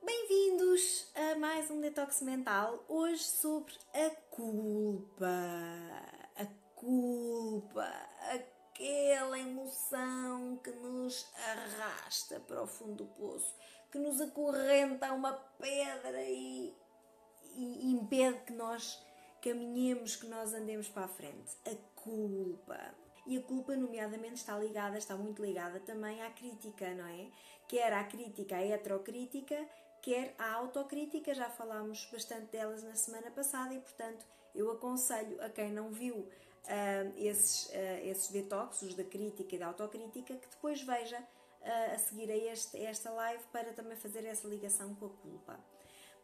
Bem-vindos a mais um Detox Mental, hoje sobre a culpa. A culpa, aquela emoção que nos arrasta para o fundo do poço, que nos acorrenta a uma pedra e impede que nós caminhemos, que nós andemos para a frente. A culpa. E a culpa, nomeadamente, está muito ligada também à crítica, não é? Quer à crítica, à heterocrítica, quer à autocrítica. Já falámos bastante delas na semana passada e, portanto, eu aconselho a quem não viu esses detox, os da crítica e da autocrítica, que depois veja a seguir a esta live para também fazer essa ligação com a culpa.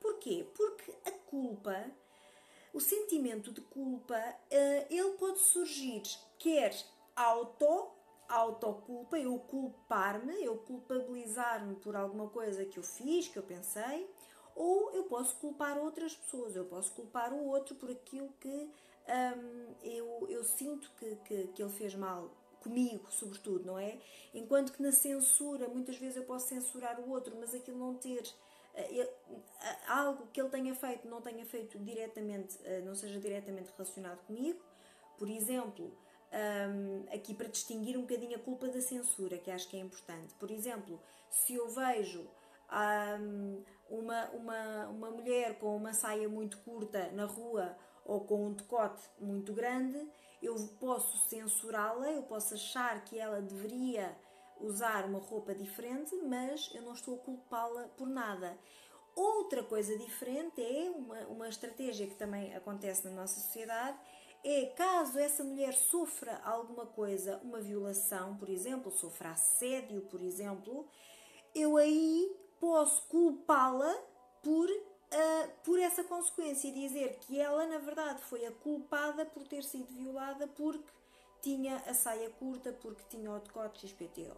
Porquê? Porque a culpa, o sentimento de culpa, ele pode surgir quer autoculpa, eu culpar-me, eu culpabilizar-me por alguma coisa que eu fiz, que eu pensei, ou eu posso culpar outras pessoas, eu posso culpar o outro por aquilo que eu sinto que ele fez mal comigo, sobretudo, não é? Enquanto que na censura, muitas vezes eu posso censurar o outro, mas aquilo não ter algo que ele tenha feito, não tenha feito diretamente, não seja diretamente relacionado comigo. Por exemplo, aqui para distinguir um bocadinho a culpa da censura, que acho que é importante. Por exemplo, se eu vejo uma mulher com uma saia muito curta na rua ou com um decote muito grande, eu posso censurá-la, eu posso achar que ela deveria usar uma roupa diferente, mas eu não estou a culpá-la por nada. Outra coisa diferente é uma estratégia que também acontece na nossa sociedade, é caso essa mulher sofra alguma coisa, uma violação, por exemplo, sofra assédio, por exemplo, eu aí posso culpá-la por essa consequência e dizer que ela, na verdade, foi a culpada por ter sido violada porque tinha a saia curta, porque tinha o decote XPTO.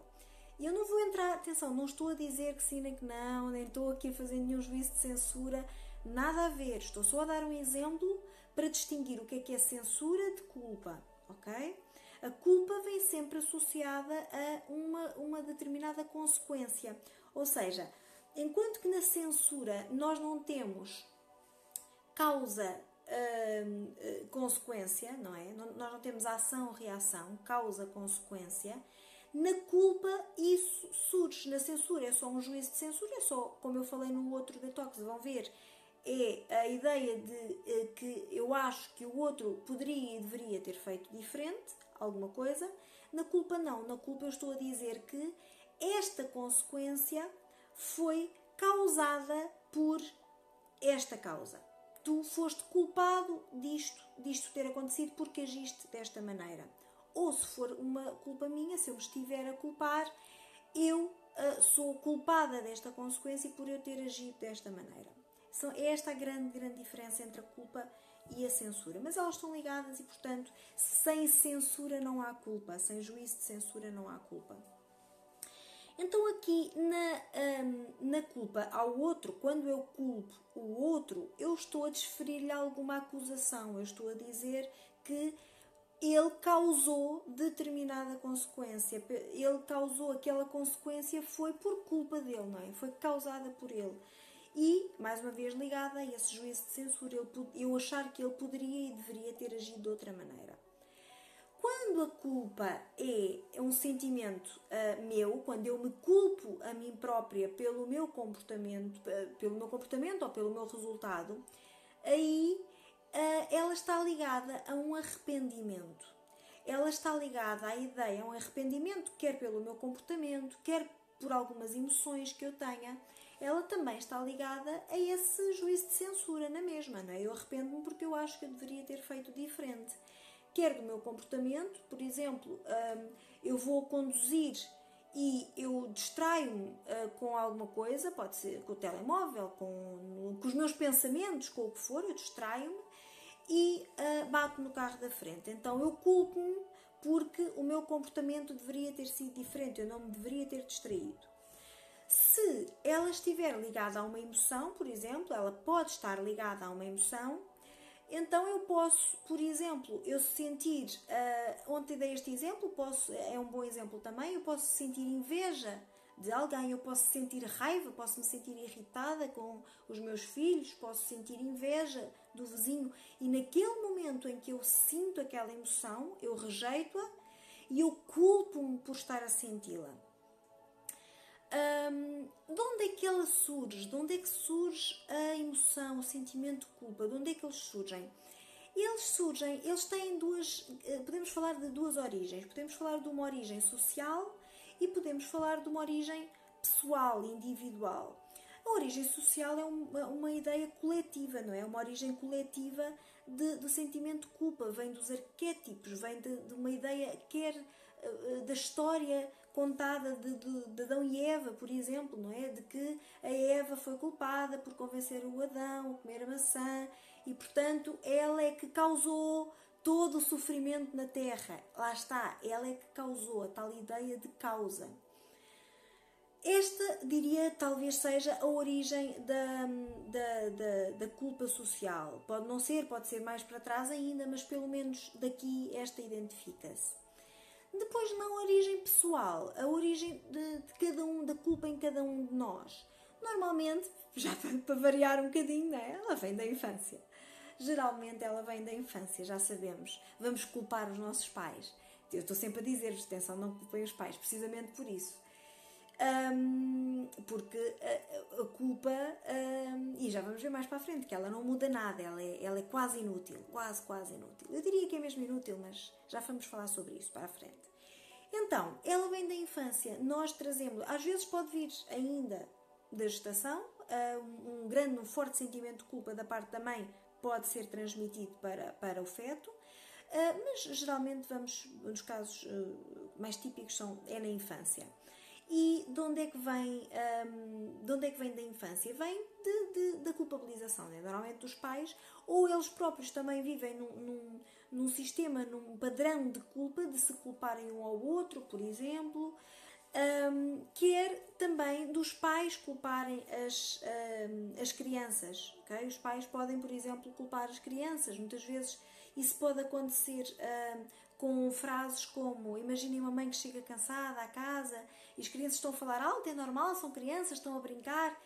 E eu não vou entrar, atenção, não estou a dizer que sim nem que não, nem estou aqui a fazer nenhum juízo de censura, nada a ver, estou só a dar um exemplo para distinguir o que é censura de culpa, ok? A culpa vem sempre associada a uma determinada consequência, ou seja, enquanto que na censura nós não temos causa, consequência, não é? Nós não temos ação-reação, causa-consequência. Na culpa isso surge, na censura é só um juízo de censura, é só, como eu falei no outro detox, vão ver, é a ideia de que eu acho que o outro poderia e deveria ter feito diferente, alguma coisa. Na culpa não, na culpa eu estou a dizer que esta consequência foi causada por esta causa. Tu foste culpado disto ter acontecido porque agiste desta maneira. Ou se for uma culpa minha, se eu me estiver a culpar, eu sou culpada desta consequência por eu ter agido desta maneira. É esta a grande diferença entre a culpa e a censura. Mas elas estão ligadas e, portanto, sem censura não há culpa. Sem juízo de censura não há culpa. Então aqui na culpa ao outro, quando eu culpo o outro, eu estou a desferir-lhe alguma acusação. Eu estou a dizer que ele causou determinada consequência. Ele causou aquela consequência, foi por culpa dele, não é? Foi causada por ele. E, mais uma vez ligada a esse juízo de censura, eu achar que ele poderia e deveria ter agido de outra maneira. Quando a culpa é um sentimento meu, quando eu me culpo a mim própria pelo meu comportamento ou pelo meu resultado, aí ela está ligada a um arrependimento. Ela está ligada à ideia, a um arrependimento, quer pelo meu comportamento, quer por algumas emoções que eu tenha. Ela também está ligada a esse juízo de censura na mesma, não é? Eu arrependo-me porque eu acho que eu deveria ter feito diferente. Quer do meu comportamento, por exemplo, eu vou conduzir e eu distraio-me com alguma coisa, pode ser com o telemóvel, com os meus pensamentos, com o que for, eu distraio-me e bato no carro da frente. Então eu culpo-me porque o meu comportamento deveria ter sido diferente, eu não me deveria ter distraído. Se ela estiver ligada a uma emoção, por exemplo, ela pode estar ligada a uma emoção, então eu posso, por exemplo, eu sentir, ontem dei este exemplo, é um bom exemplo também, eu posso sentir inveja de alguém, eu posso sentir raiva, posso me sentir irritada com os meus filhos, posso sentir inveja do vizinho, e naquele momento em que eu sinto aquela emoção, eu rejeito-a e eu culpo-me por estar a senti-la. De onde é que ela surge? De onde é que surge a emoção, o sentimento de culpa? De onde é que eles surgem? Eles têm podemos falar de duas origens. Podemos falar de uma origem social e podemos falar de uma origem pessoal, individual. A origem social é uma ideia coletiva, não é? Uma origem coletiva do sentimento de culpa. Vem dos arquétipos, vem de uma ideia, quer da história contada de Adão e Eva, por exemplo, não é? De que a Eva foi culpada por convencer o Adão a comer a maçã e, portanto, ela é que causou todo o sofrimento na Terra. Lá está, ela é que causou a tal ideia de causa. Esta, diria, talvez seja a origem da culpa social. Pode não ser, pode ser mais para trás ainda, mas pelo menos daqui esta identifica-se. Depois, na origem pessoal, a origem de cada um, da culpa em cada um de nós. Normalmente, já para variar um bocadinho, não é? Ela vem da infância. Geralmente ela vem da infância, já sabemos. Vamos culpar os nossos pais. Eu estou sempre a dizer-vos, atenção, não culpem os pais, precisamente por isso. Porque a culpa, e já vamos ver mais para a frente, que ela não muda nada, ela é quase inútil, quase inútil. Eu diria que é mesmo inútil, mas já vamos falar sobre isso para a frente. Então, ela vem da infância, nós trazemos, às vezes pode vir ainda da gestação, um forte sentimento de culpa da parte da mãe pode ser transmitido para o feto, mas geralmente nos casos mais típicos é na infância. E de onde é que vem da infância? Vem da culpabilização, né? Normalmente dos pais, ou eles próprios também vivem num sistema, num padrão de culpa, de se culparem um ao outro, por exemplo, quer também dos pais culparem as crianças. Okay? Os pais podem, por exemplo, culpar as crianças. Muitas vezes isso pode acontecer com frases como: imaginem uma mãe que chega cansada à casa e as crianças estão a falar alto, é normal, são crianças, estão a brincar,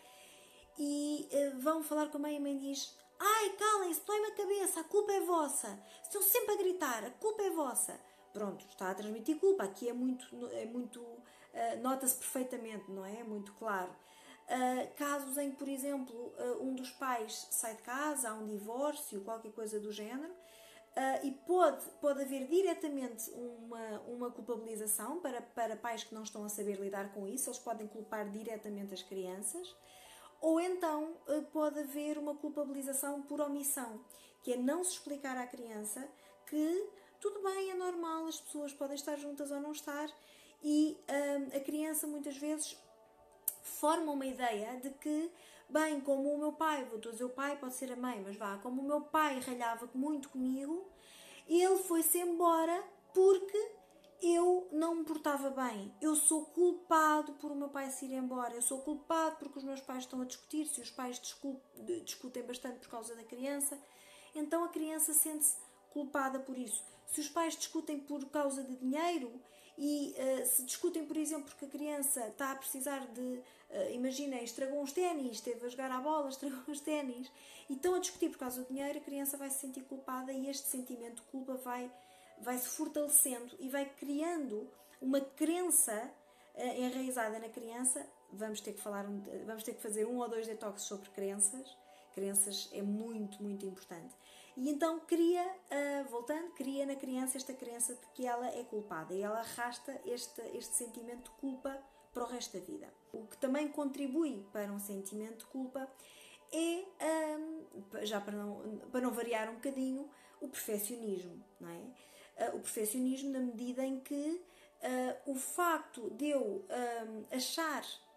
e vão falar com a mãe diz: ai, calem-se, dói-me a cabeça, a culpa é vossa, estão sempre a gritar, a culpa é vossa. Pronto, está a transmitir culpa, aqui é muito nota-se perfeitamente, não é? É muito claro. Casos em que, por exemplo, um dos pais sai de casa, há um divórcio, qualquer coisa do género, e pode haver diretamente uma culpabilização para pais que não estão a saber lidar com isso, eles podem culpar diretamente as crianças, ou então pode haver uma culpabilização por omissão, que é não se explicar à criança que tudo bem, é normal, as pessoas podem estar juntas ou não estar, e a criança muitas vezes forma uma ideia de que, bem, como o meu pai, vou dizer o pai, pode ser a mãe, mas como o meu pai ralhava muito comigo, ele foi-se embora porque eu não me portava bem. Eu sou culpado por o meu pai se ir embora. Eu sou culpado porque os meus pais estão a discutir. Se os pais discutem bastante por causa da criança, então a criança sente-se culpada por isso. Se os pais discutem por causa de dinheiro e se discutem, por exemplo, porque a criança está a precisar de... imaginem, estragou uns ténis, esteve a jogar à bola, estragou uns ténis, e estão a discutir por causa do dinheiro, a criança vai se sentir culpada e este sentimento de culpa vai se fortalecendo e vai criando uma crença enraizada na criança. Vamos ter que fazer 1 ou 2 detox sobre crenças. Crenças é muito, muito importante. E então cria na criança esta crença de que ela é culpada e ela arrasta este sentimento de culpa para o resto da vida. O que também contribui para um sentimento de culpa é, já para não variar um bocadinho, o perfeccionismo, não é? O perfeccionismo na medida em que o facto de eu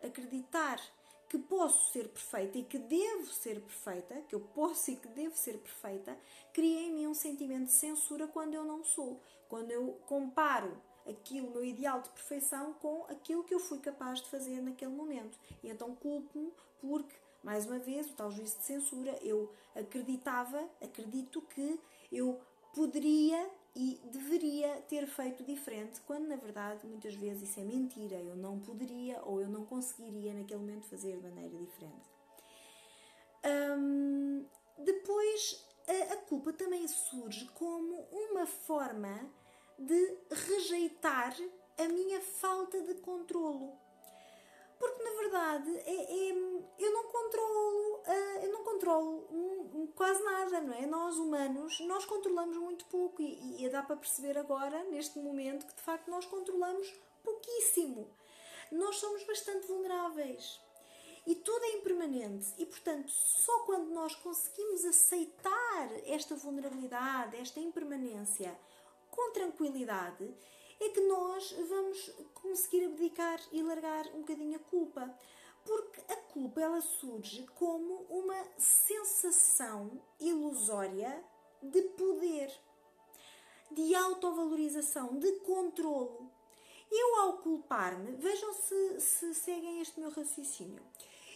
acreditar que posso ser perfeita e que devo ser perfeita, que eu posso e que devo ser perfeita, cria em mim um sentimento de censura quando eu não sou. Quando eu comparo o meu ideal de perfeição com aquilo que eu fui capaz de fazer naquele momento. E então culpo-me porque, mais uma vez, o tal juízo de censura, eu acredito que eu poderia e deveria ter feito diferente, quando na verdade muitas vezes isso é mentira. Eu não poderia ou eu não conseguiria naquele momento fazer de maneira diferente. Depois, a culpa também surge como uma forma de rejeitar a minha falta de controlo. Porque na verdade eu não controlo quase nada, não é? Nós humanos, nós controlamos muito pouco e dá para perceber agora, neste momento, que de facto nós controlamos pouquíssimo. Nós somos bastante vulneráveis. E tudo é impermanente e, portanto, só quando nós conseguimos aceitar esta vulnerabilidade, esta impermanência com tranquilidade, é que nós vamos conseguir abdicar e largar um bocadinho a culpa. Porque a culpa, ela surge como uma sensação ilusória de poder, de autovalorização, de controlo. Eu, ao culpar-me, vejam se seguem este meu raciocínio.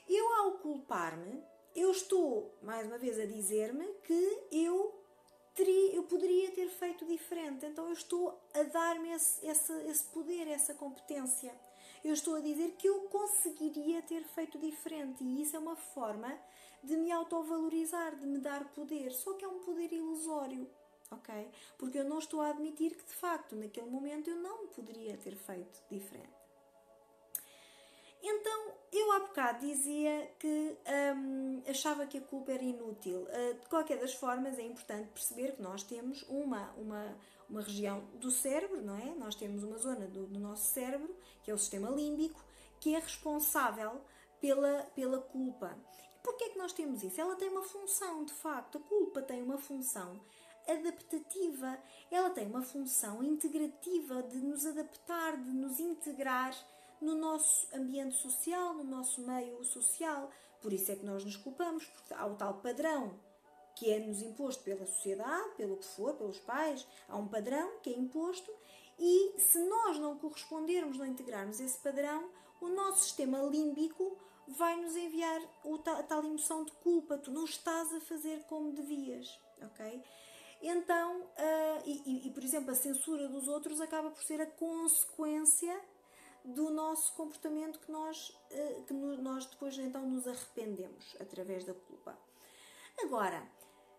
Eu, ao culpar-me, eu estou, mais uma vez, a dizer-me que eu poderia ter feito diferente. Então eu estou a dar-me esse poder, essa competência. Eu estou a dizer que eu conseguiria ter feito diferente. E isso é uma forma de me autovalorizar, de me dar poder. Só que é um poder ilusório. Okay? Porque eu não estou a admitir que, de facto, naquele momento eu não poderia ter feito diferente. Então, eu há bocado dizia que achava que a culpa era inútil. De qualquer das formas, é importante perceber que nós temos uma região do cérebro, não é? Nós temos uma zona do nosso cérebro, que é o sistema límbico, que é responsável pela culpa. E porquê é que nós temos isso? Ela tem uma função, de facto. A culpa tem uma função adaptativa. Ela tem uma função integrativa de nos adaptar, de nos integrar no nosso ambiente social, no nosso meio social. Por isso é que nós nos culpamos, porque há o tal padrão que é-nos imposto pela sociedade, pelo que for, pelos pais. Há um padrão que é imposto e se nós não correspondermos, não integrarmos esse padrão, o nosso sistema límbico vai nos enviar a tal emoção de culpa. Tu não estás a fazer como devias, ok? Então, por exemplo, a censura dos outros acaba por ser a consequência do nosso comportamento que nós depois então nos arrependemos através da culpa. Agora,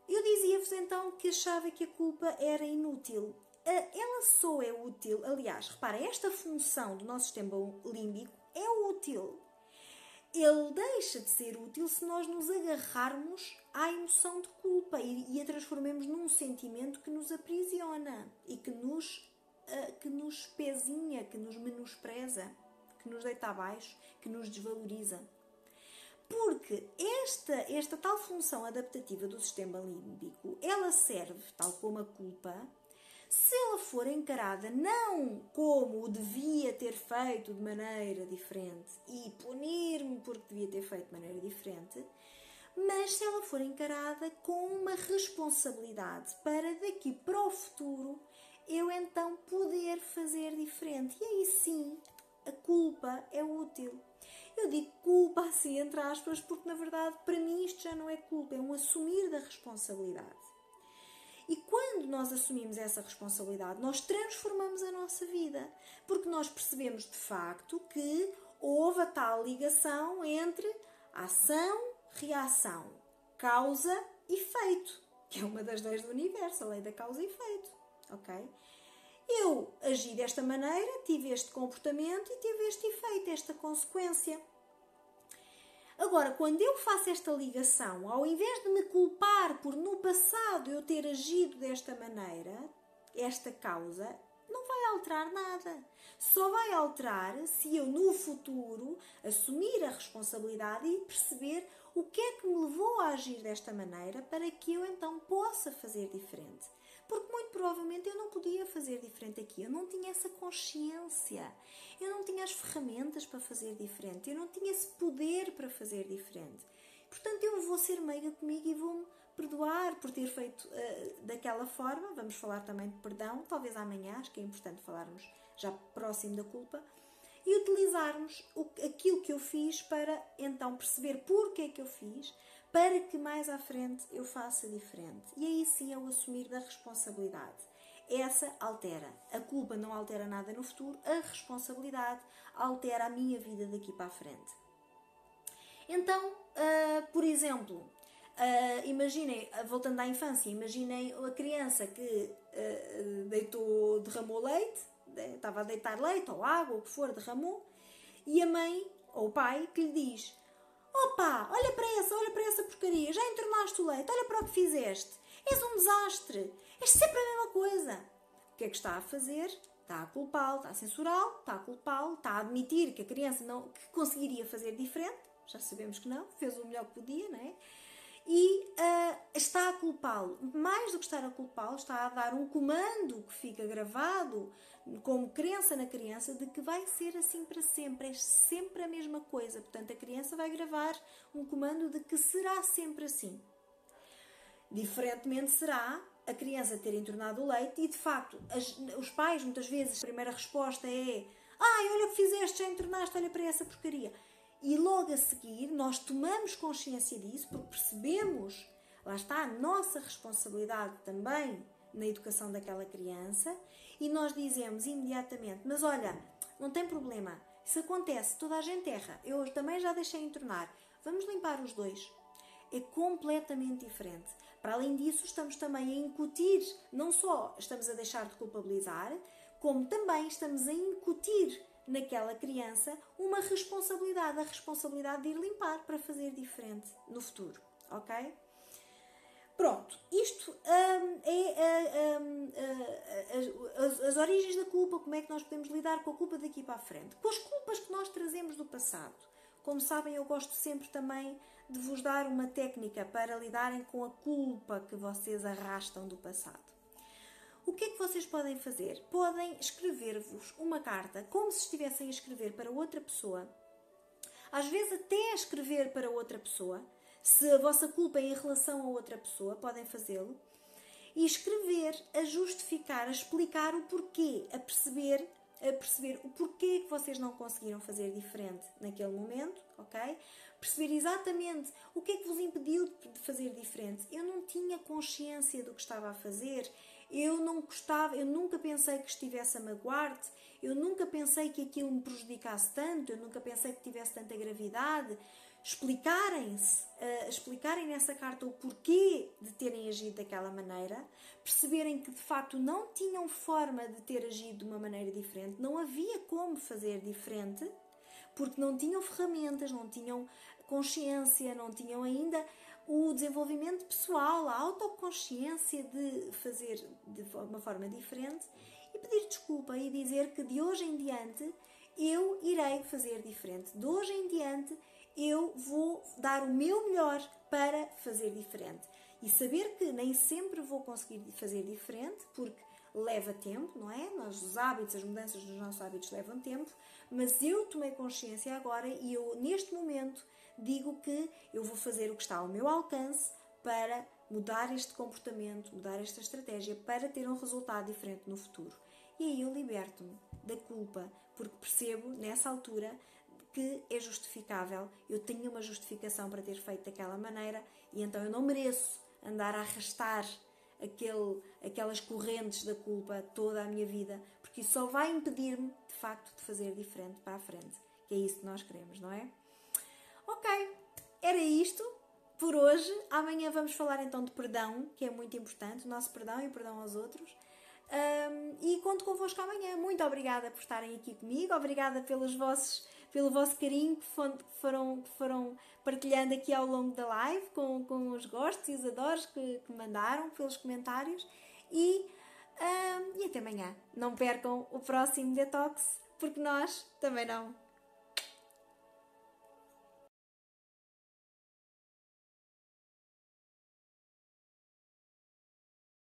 eu dizia-vos então que achava que a culpa era inútil. Ela só é útil, aliás, reparem, esta função do nosso sistema límbico é útil. Ele deixa de ser útil se nós nos agarrarmos à emoção de culpa e a transformemos num sentimento que nos aprisiona e que nos pezinha, que nos menospreza, que nos deita abaixo, que nos desvaloriza. Porque esta tal função adaptativa do sistema límbico, ela serve, tal como a culpa, se ela for encarada não como o devia ter feito de maneira diferente e punir-me porque devia ter feito de maneira diferente, mas se ela for encarada com uma responsabilidade para daqui para o futuro eu então poder fazer diferente. E aí sim, a culpa é útil. Eu digo culpa assim entre aspas porque na verdade para mim isto já não é culpa, é um assumir da responsabilidade. E quando nós assumimos essa responsabilidade, nós transformamos a nossa vida. Porque nós percebemos de facto que houve a tal ligação entre ação, reação, causa e efeito. Que é uma das leis do universo, a lei da causa e efeito. Ok? Eu agi desta maneira, tive este comportamento e tive este efeito, esta consequência. Agora, quando eu faço esta ligação, ao invés de me culpar por no passado eu ter agido desta maneira, esta causa, não vai alterar nada. Só vai alterar se eu no futuro assumir a responsabilidade e perceber o que é que me levou a agir desta maneira para que eu então possa fazer diferente. Porque muito provavelmente eu não podia fazer diferente aqui. Eu não tinha essa consciência. Eu não tinha as ferramentas para fazer diferente. Eu não tinha esse poder para fazer diferente. Portanto, eu vou ser meiga comigo e vou-me perdoar por ter feito daquela forma. Vamos falar também de perdão. Talvez amanhã, acho que é importante falarmos já próximo da culpa. E utilizarmos aquilo que eu fiz para então perceber porque é que eu fiz, para que mais à frente eu faça diferente. E aí sim é o assumir da responsabilidade. essa altera. A culpa não altera nada no futuro, a responsabilidade altera a minha vida daqui para a frente. Então, por exemplo, imaginem, voltando à infância, imaginem a criança que derramou leite, estava a deitar leite ou água, ou o que for, derramou, e a mãe ou o pai que lhe diz: opa, olha para essa porcaria, já entornaste o leite, olha para o que fizeste, és um desastre, és sempre a mesma coisa. O que é que está a fazer? Está a culpá-lo, está a censurá-lo, está a culpá-lo, está a admitir que a criança não que conseguiria fazer diferente, já sabemos que não, fez o melhor que podia, não é? E está a culpá-lo. Mais do que estar a culpá-lo, está a dar um comando que fica gravado como crença na criança de que vai ser assim para sempre, é sempre a mesma coisa. Portanto, a criança vai gravar um comando de que será sempre assim. Diferentemente será a criança ter entornado o leite e, de facto, os pais, muitas vezes, a primeira resposta é: ai, olha o que fizeste, já entornaste, olha para essa porcaria. E logo a seguir, nós tomamos consciência disso, porque percebemos, lá está, a nossa responsabilidade também na educação daquela criança, e nós dizemos imediatamente: mas olha, não tem problema, isso acontece, toda a gente erra, eu também já deixei entornar, vamos limpar os dois. É completamente diferente. Para além disso, estamos também a incutir, não só estamos a deixar de culpabilizar, como também estamos a incutir naquela criança uma responsabilidade, a responsabilidade de ir limpar para fazer diferente no futuro, ok? Pronto, isto as origens da culpa, como é que nós podemos lidar com a culpa daqui para a frente. Com as culpas que nós trazemos do passado. Como sabem, eu gosto sempre também de vos dar uma técnica para lidarem com a culpa que vocês arrastam do passado. O que é que vocês podem fazer? Podem escrever-vos uma carta como se estivessem a escrever para outra pessoa. Às vezes até escrever para outra pessoa. Se a vossa culpa é em relação a outra pessoa, podem fazê-lo. E escrever, a justificar, a explicar o porquê, a perceber o porquê que vocês não conseguiram fazer diferente naquele momento, ok? Perceber exatamente o que é que vos impediu de fazer diferente. Eu não tinha consciência do que estava a fazer, eu nunca pensei que estivesse a magoar-te, eu nunca pensei que aquilo me prejudicasse tanto, eu nunca pensei que tivesse tanta gravidade. Explicarem nessa carta o porquê de terem agido daquela maneira, perceberem que de facto não tinham forma de ter agido de uma maneira diferente, não havia como fazer diferente, porque não tinham ferramentas, não tinham consciência, não tinham ainda o desenvolvimento pessoal, a autoconsciência de fazer de uma forma diferente, e pedir desculpa e dizer que de hoje em diante eu irei fazer diferente, de hoje em diante eu vou dar o meu melhor para fazer diferente. E saber que nem sempre vou conseguir fazer diferente, porque leva tempo, não é? Os hábitos, as mudanças dos nossos hábitos levam tempo, mas eu tomei consciência agora e eu, neste momento, digo que eu vou fazer o que está ao meu alcance para mudar este comportamento, mudar esta estratégia, para ter um resultado diferente no futuro. E aí eu liberto-me da culpa, porque percebo, nessa altura, que é justificável, eu tenho uma justificação para ter feito daquela maneira e então eu não mereço andar a arrastar aquelas correntes da culpa toda a minha vida, porque isso só vai impedir-me, de facto, de fazer diferente para a frente, que é isso que nós queremos, não é? Ok, era isto por hoje. Amanhã vamos falar então de perdão, que é muito importante, o nosso perdão e o perdão aos outros. E conto convosco amanhã. Muito obrigada por estarem aqui comigo, obrigada pelo vosso carinho que foram partilhando aqui ao longo da live, com os gostos e os adoros que mandaram, pelos comentários, e até amanhã. Não percam o próximo Detox, porque nós também não.